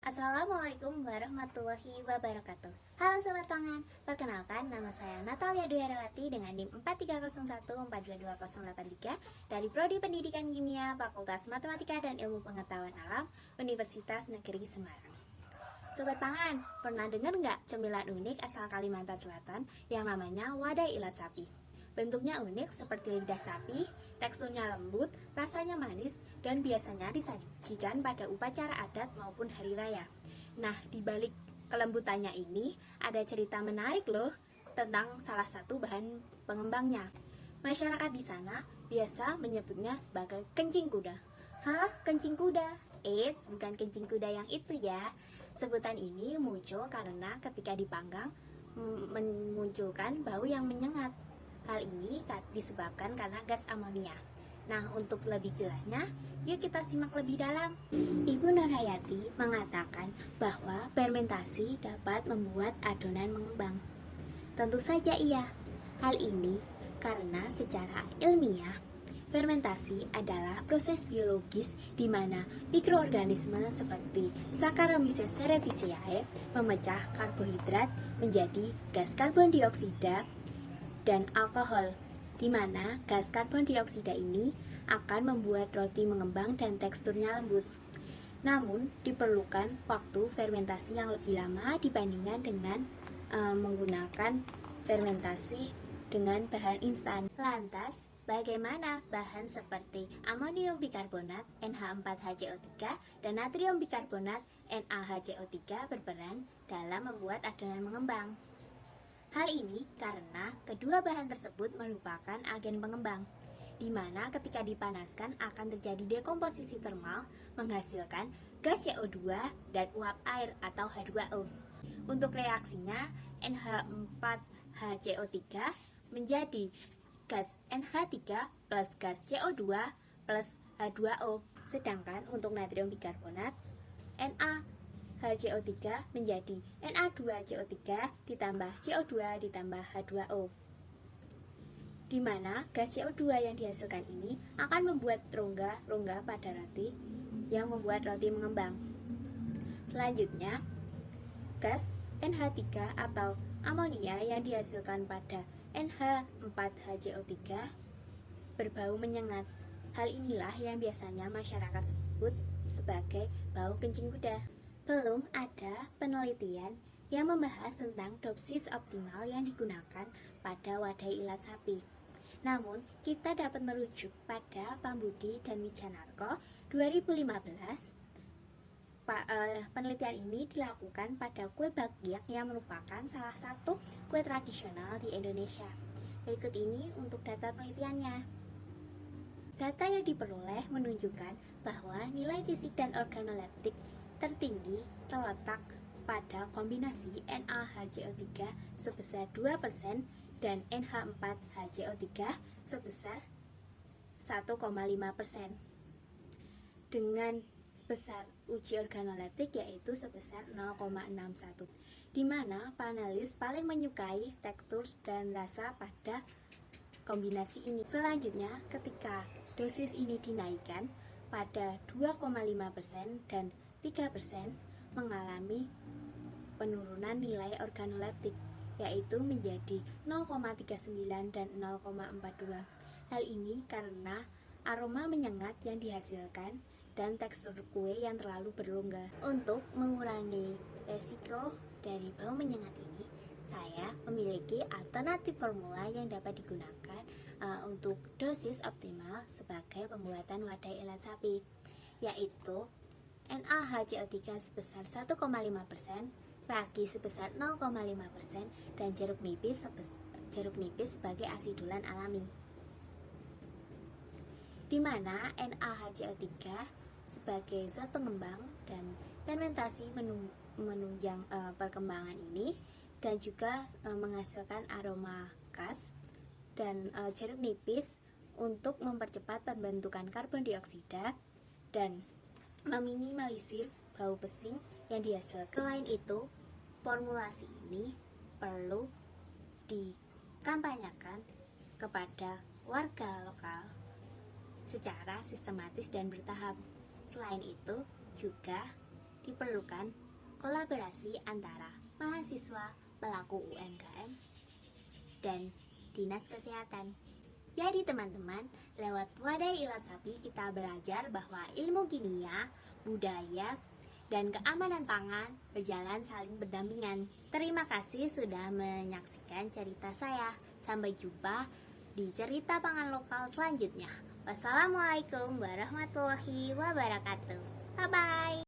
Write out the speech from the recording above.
Assalamualaikum warahmatullahi wabarakatuh. Halo Sobat Pangan, perkenalkan nama saya Natalia Dwi Herawati dengan NIM 4301422083 dari Prodi Pendidikan Kimia Fakultas Matematika dan Ilmu Pengetahuan Alam Universitas Negeri Semarang. Sobat Pangan, pernah dengar nggak cemilan unik asal Kalimantan Selatan yang namanya wadai ilat sapi? Bentuknya unik seperti lidah sapi, teksturnya lembut, rasanya manis, dan biasanya disajikan pada upacara adat maupun hari raya. Nah, di balik kelembutannya ini ada cerita menarik loh tentang salah satu bahan pengembangnya. Masyarakat di sana biasa menyebutnya sebagai kencing kuda. Hah? Kencing kuda? Eits, bukan kencing kuda yang itu ya. Sebutan ini muncul karena ketika dipanggang memunculkan bau yang menyengat. Hal ini disebabkan karena gas amonia. Nah, untuk lebih jelasnya, yuk kita simak lebih dalam. Ibu Nurhayati mengatakan bahwa fermentasi dapat membuat adonan mengembang. Tentu saja iya. Hal ini karena secara ilmiah, fermentasi adalah proses biologis di mana mikroorganisme seperti Saccharomyces cerevisiae memecah karbohidrat menjadi gas karbon dioksida dan alkohol, di mana gas karbon dioksida ini akan membuat roti mengembang dan teksturnya lembut. Namun, diperlukan waktu fermentasi yang lebih lama dibandingkan dengan menggunakan fermentasi dengan bahan instan. Lantas, bagaimana bahan seperti amonium bikarbonat NH4HCO3 dan natrium bikarbonat NaHCO3 berperan dalam membuat adonan mengembang? Hal ini karena kedua bahan tersebut merupakan agen pengembang, di mana ketika dipanaskan akan terjadi dekomposisi termal menghasilkan gas CO2 dan uap air atau H2O. Untuk reaksinya, NH4HCO3 menjadi gas NH3 plus gas CO2 plus H2O. Sedangkan untuk natrium bikarbonat, NaHCO3 menjadi Na2CO3 ditambah CO2 ditambah H2O, di mana gas CO2 yang dihasilkan ini akan membuat rongga-rongga pada roti yang membuat roti mengembang. Selanjutnya, gas NH3 atau amonia yang dihasilkan pada NH4HCO3 berbau menyengat. Hal inilah yang biasanya masyarakat sebut sebagai bau kencing kuda. Belum ada penelitian yang membahas tentang dosis optimal yang digunakan pada wadai ilat sapi. Namun, kita dapat merujuk pada Pambudi dan Wijanarko 2015. Penelitian ini dilakukan pada kue bakyak yang merupakan salah satu kue tradisional di Indonesia. Berikut ini untuk data penelitiannya. Data yang diperoleh menunjukkan bahwa nilai fisik dan organoleptik tertinggi terletak pada kombinasi NaHCO3 sebesar 2% dan NH4HCO3 sebesar 1,5%. Dengan besar uji organoleptik yaitu sebesar 0,61, di mana panelis paling menyukai tekstur dan rasa pada kombinasi ini. Selanjutnya, ketika dosis ini dinaikkan pada 2,5% dan 3% mengalami penurunan nilai organoleptik, yaitu menjadi 0,39 dan 0,42. Hal ini karena aroma menyengat yang dihasilkan dan tekstur kue yang terlalu berlongga. Untuk mengurangi resiko dari bau menyengat ini, saya memiliki alternatif formula yang dapat digunakan untuk dosis optimal sebagai pembuatan wadai ilat sapi, yaitu NaHCO3 sebesar 1,5%, ragi sebesar 0,5%, dan jeruk nipis sebagai asidulan alami, di mana NaHCO3 sebagai zat pengembang dan fermentasi menunjang perkembangan ini dan juga menghasilkan aroma khas, dan jeruk nipis untuk mempercepat pembentukan karbon dioksida dan meminimalisir bau pesing yang dihasilkan. Selain itu, formulasi ini perlu dikampanyekan kepada warga lokal secara sistematis dan bertahap. Selain itu, juga diperlukan kolaborasi antara mahasiswa, pelaku UMKM, dan Dinas Kesehatan. Jadi teman-teman, lewat Wadah Ilat Sapi kita belajar bahwa ilmu kimia, budaya, dan keamanan pangan berjalan saling berdampingan. Terima kasih sudah menyaksikan cerita saya. Sampai jumpa di cerita pangan lokal selanjutnya. Wassalamualaikum warahmatullahi wabarakatuh. Bye-bye.